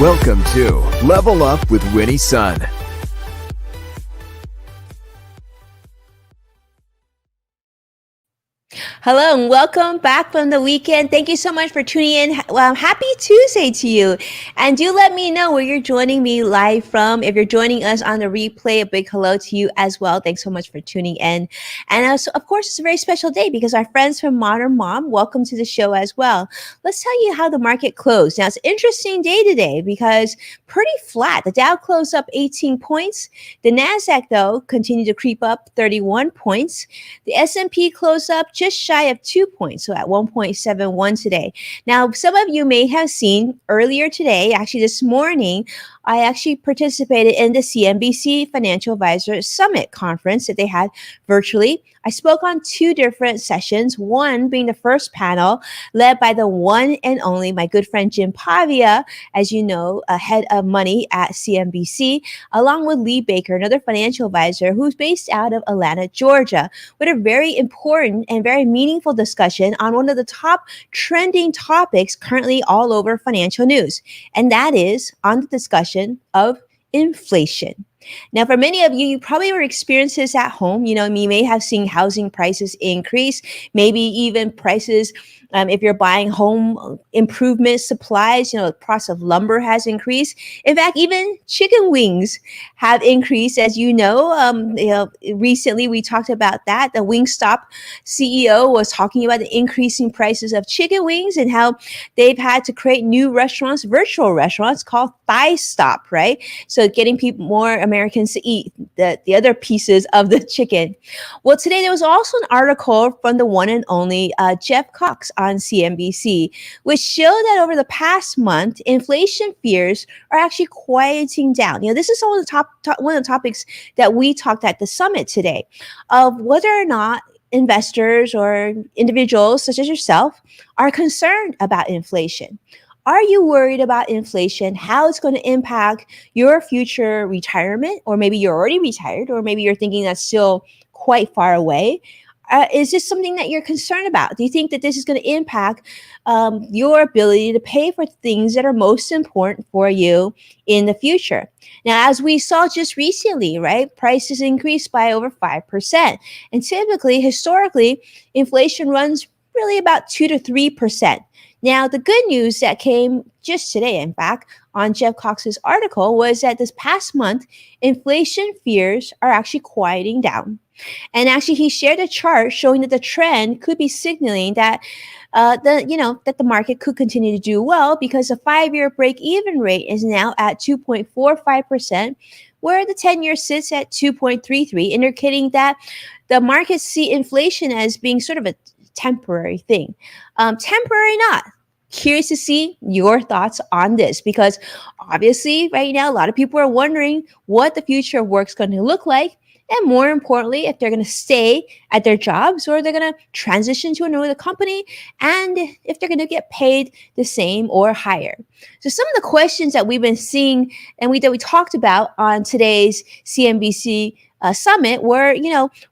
Welcome to Level Up with Winnie Sun. Hello and welcome back from the weekend. Thank you so much for tuning in. Happy Tuesday to you. And do let me know where you're joining me live from. If you're joining us on the replay, a big hello to you as well. Thanks so much for tuning in. And of course, it's a very special day because our friends from Modern Mom, welcome to the show as well. Let's tell you how the market closed. Now, it's an interesting day today because pretty flat. The Dow closed up 18 points. The NASDAQ, though, continued to creep up 31 points. The S&P closed up just shy of 2 points, so at 1.71 today. Now, some of you may have seen earlier today, actually this morning, I actually participated in the CNBC Financial Advisor Summit conference that they had virtually. I spoke on two different sessions, one being the first panel led by the one and only my good friend Jim Pavia, as you know, head of money at CNBC, along with Lee Baker, another financial advisor who's based out of Atlanta, Georgia, with a very important and very meaningful discussion on one of the top trending topics currently all over financial news, and that is on the discussion of inflation. Now, for many of you, you probably were experiencing this at home. You know, you may have seen housing prices increase, maybe even prices if you're buying home improvement supplies, you know, the price of lumber has increased. In fact, even chicken wings have increased, as you know. Recently we talked about that. The Wingstop CEO was talking about the increasing prices of chicken wings and how they've had to create new restaurants, virtual restaurants called Thigh Stop, right? So getting people, more Americans to eat the other pieces of the chicken. Well, today there was also an article from the one and only Jeff Cox on CNBC, which showed that over the past month, inflation fears are actually quieting down. You know, this is all one of the topics that we talked at the summit today, of whether or not investors or individuals such as yourself are concerned about inflation. Are you worried about inflation, how it's going to impact your future retirement, or maybe you're already retired, or maybe you're thinking that's still quite far away? Is this something that you're concerned about? Do you think that this is going to impact your ability to pay for things that are most important for you in the future? Now, as we saw just recently, right, prices increased by over 5%. And typically, historically, inflation runs really about 2 to 3%. Now, the good news that came just today, in fact, on Jeff Cox's article was that this past month, inflation fears are actually quieting down. And actually, he shared a chart showing that the trend could be signaling that that the market could continue to do well because the 5-year break-even rate is now at 2.45%, where the 10-year sits at 2.33, indicating that the markets see inflation as being sort of a temporary thing. Temporary not. Curious to see your thoughts on this because obviously right now a lot of people are wondering what the future of work is going to look like, and more importantly, if they're going to stay at their jobs or they're going to transition to another company, and if they're going to get paid the same or higher. So some of the questions that we've been seeing and that we talked about on today's CNBC summit were,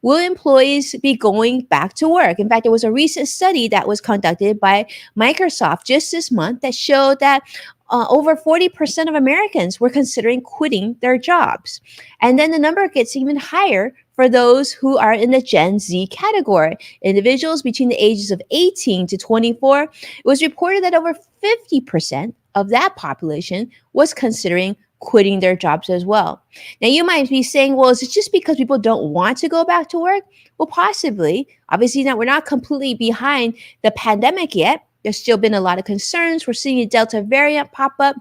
will employees be going back to work? In fact, there was a recent study that was conducted by Microsoft just this month that showed that over 40% of Americans were considering quitting their jobs. And then the number gets even higher for those who are in the Gen Z category, individuals between the ages of 18 to 24. It was reported that over 50% of that population was considering quitting their jobs as well. Now, you might be saying, well, is it just because people don't want to go back to work? Well, possibly. Obviously, we're not completely behind the pandemic yet. There's still been a lot of concerns. We're seeing a Delta variant pop up.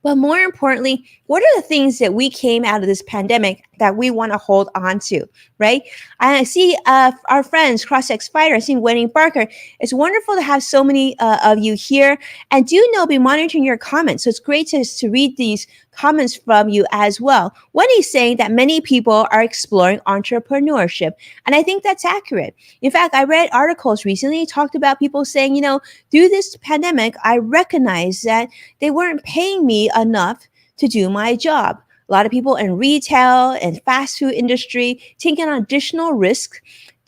But more importantly, what are the things that we came out of this pandemic that we want to hold on to, right? I see our friends, CrossX Fighter, I see Wendy Barker. It's wonderful to have so many of you here. And do be monitoring your comments. So it's great to read these comments from you as well. Wendy's saying that many people are exploring entrepreneurship. And I think that's accurate. In fact, I read articles recently talked about people saying, through this pandemic, I recognize that they weren't paying me enough to do my job. A lot of people in retail and fast food industry taking on additional risks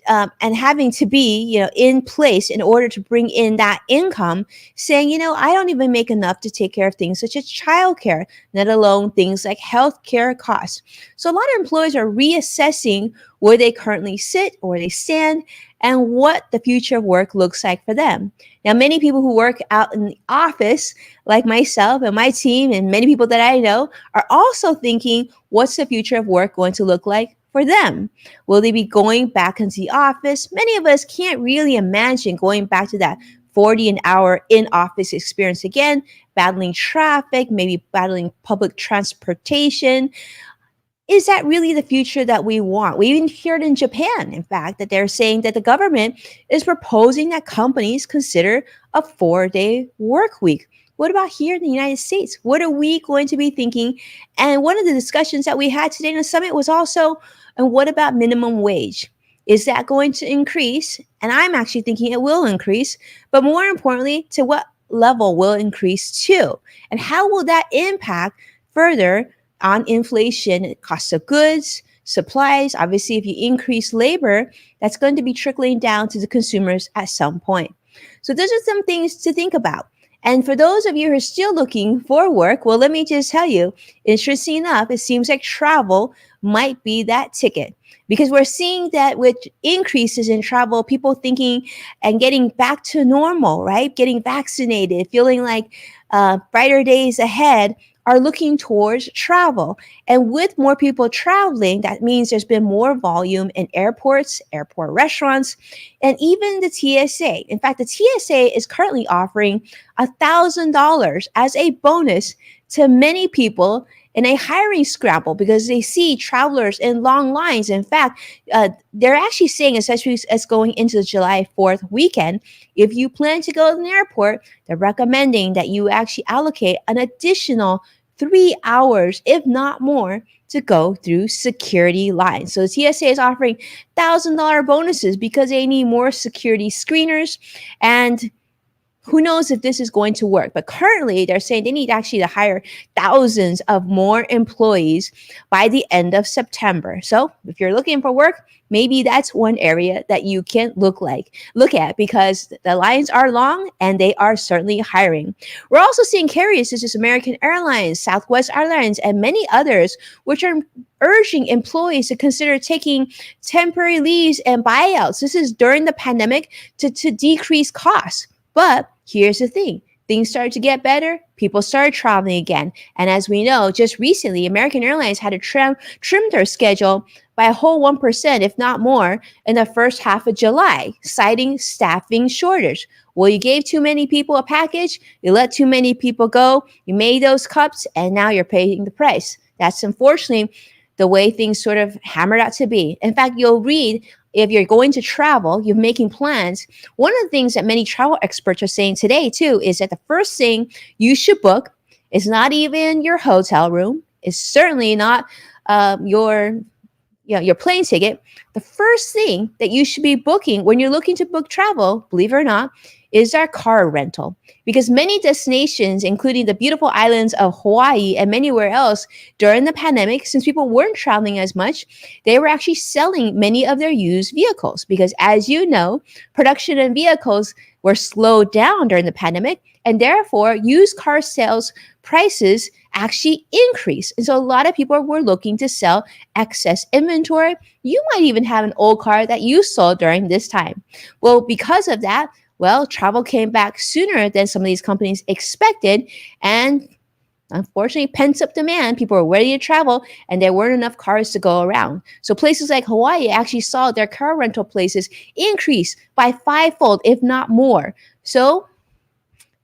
and having to be, in place in order to bring in that income, saying, I don't even make enough to take care of things such as childcare, let alone things like healthcare costs. So a lot of employers are reassessing where they currently sit, where they stand, and what the future of work looks like for them. Now, many people who work out in the office, like myself and my team, and many people that I know, are also thinking, what's the future of work going to look like for them? Will they be going back into the office? Many of us can't really imagine going back to that 40 an hour in office experience again, battling traffic, maybe battling public transportation. Is that really the future that we want? We even heard in Japan, in fact, that they're saying that the government is proposing that companies consider a 4-day work week. What about here in the United States? What are we going to be thinking? And one of the discussions that we had today in the summit was also, and what about minimum wage? Is that going to increase? And I'm actually thinking it will increase, but more importantly, to what level will it increase to? And how will that impact further on inflation, cost of goods, supplies? Obviously, if you increase labor, that's going to be trickling down to the consumers at some point. So those are some things to think about. And for those of you who are still looking for work, well, let me just tell you, interesting enough, it seems like travel might be that ticket, because we're seeing that with increases in travel, people thinking and getting back to normal, right? Getting vaccinated, feeling like brighter days ahead, are looking towards travel. And with more people traveling, that means there's been more volume in airports, airport restaurants, and even the TSA. In fact, the TSA is currently offering $1,000 as a bonus to many people in a hiring scramble because they see travelers in long lines. In fact, they're actually saying, especially as going into the July 4th weekend, if you plan to go to an airport, they're recommending that you actually allocate an additional 3 hours, if not more, to go through security lines. So the TSA is offering $1,000 bonuses because they need more security screeners, and who knows if this is going to work. But currently, they're saying they need actually to hire thousands of more employees by the end of September. So if you're looking for work, maybe that's one area that you can look at, because the lines are long and they are certainly hiring. We're also seeing carriers such as American Airlines, Southwest Airlines, and many others, which are urging employees to consider taking temporary leaves and buyouts. This is during the pandemic to decrease costs. But here's the thing. Things started to get better. People started traveling again. And as we know, just recently, American Airlines had to trim their schedule by a whole 1%, if not more, in the first half of July, citing staffing shortage. Well, you gave too many people a package. You let too many people go. You made those cuts, and now you're paying the price. That's unfortunately the way things sort of hammered out to be. In fact, you'll read, if you're going to travel, you're making plans. One of the things that many travel experts are saying today, too, is that the first thing you should book is not even your hotel room. It's certainly not your plane ticket. The first thing that you should be booking when you're looking to book travel, believe it or not, is our car rental. Because many destinations, including the beautiful islands of Hawaii and anywhere else during the pandemic, since people weren't traveling as much, they were actually selling many of their used vehicles. Because as you know, production in vehicles were slowed down during the pandemic, and therefore used car sales prices actually increased. And so a lot of people were looking to sell excess inventory. You might even have an old car that you sold during this time. Well, because of that, travel came back sooner than some of these companies expected, and unfortunately, pent-up demand, people were ready to travel, and there weren't enough cars to go around. So places like Hawaii actually saw their car rental places increase by 5-fold, if not more. So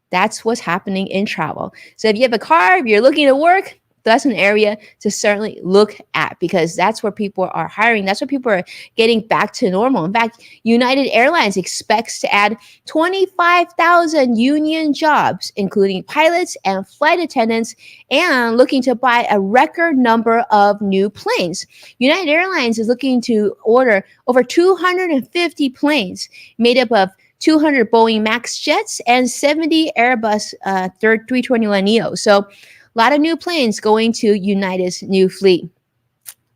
that's what's happening in travel. So if you have a car, if you're looking to work, that's an area to certainly look at, because that's where people are hiring. That's where people are getting back to normal. In fact, United Airlines expects to add 25,000 union jobs, including pilots and flight attendants, and looking to buy a record number of new planes. United Airlines is looking to order over 250 planes made up of 200 Boeing MAX jets and 70 Airbus 321neo. So a lot of new planes going to United's new fleet.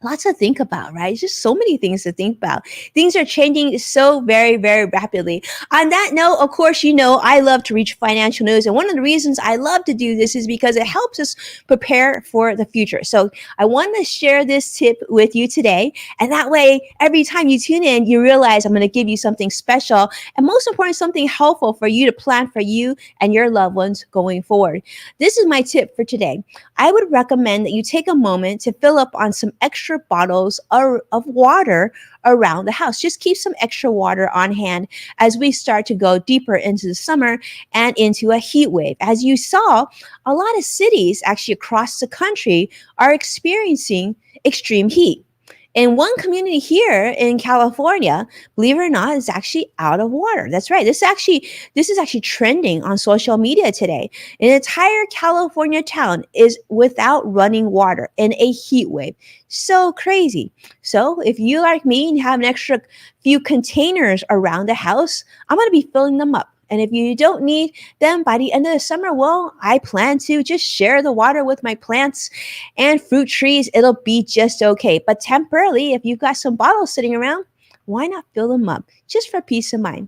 lots to think about, right? Just so many things to think about. Things are changing so very, very rapidly. On that note, of course, I love to reach financial news. And one of the reasons I love to do this is because it helps us prepare for the future. So I want to share this tip with you today. And that way, every time you tune in, you realize I'm going to give you something special. And most important, something helpful for you to plan for you and your loved ones going forward. This is my tip for today. I would recommend that you take a moment to fill up on some extra bottles of water around the house. Just keep some extra water on hand as we start to go deeper into the summer and into a heat wave. As you saw, a lot of cities actually across the country are experiencing extreme heat. In one community here in California, believe it or not, is actually out of water. That's right. This is actually trending on social media today. An entire California town is without running water in a heat wave. So crazy. So if you like me and have an extra few containers around the house, I'm going to be filling them up. And if you don't need them by the end of the summer, well, I plan to just share the water with my plants and fruit trees. It'll be just okay. But temporarily, if you've got some bottles sitting around, why not fill them up just for peace of mind?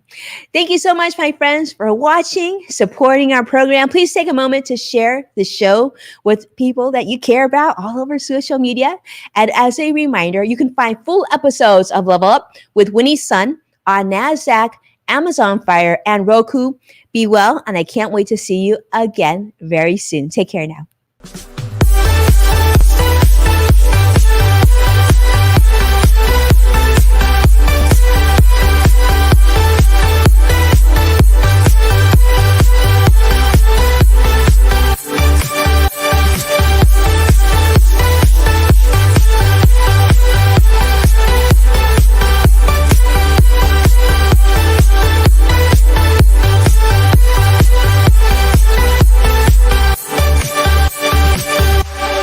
Thank you so much, my friends, for watching, supporting our program. Please take a moment to share the show with people that you care about all over social media. And as a reminder, you can find full episodes of Level Up with Winnie Sun on NASDAQ, Amazon Fire, and Roku. Be well, and I can't wait to see you again very soon. Take care now.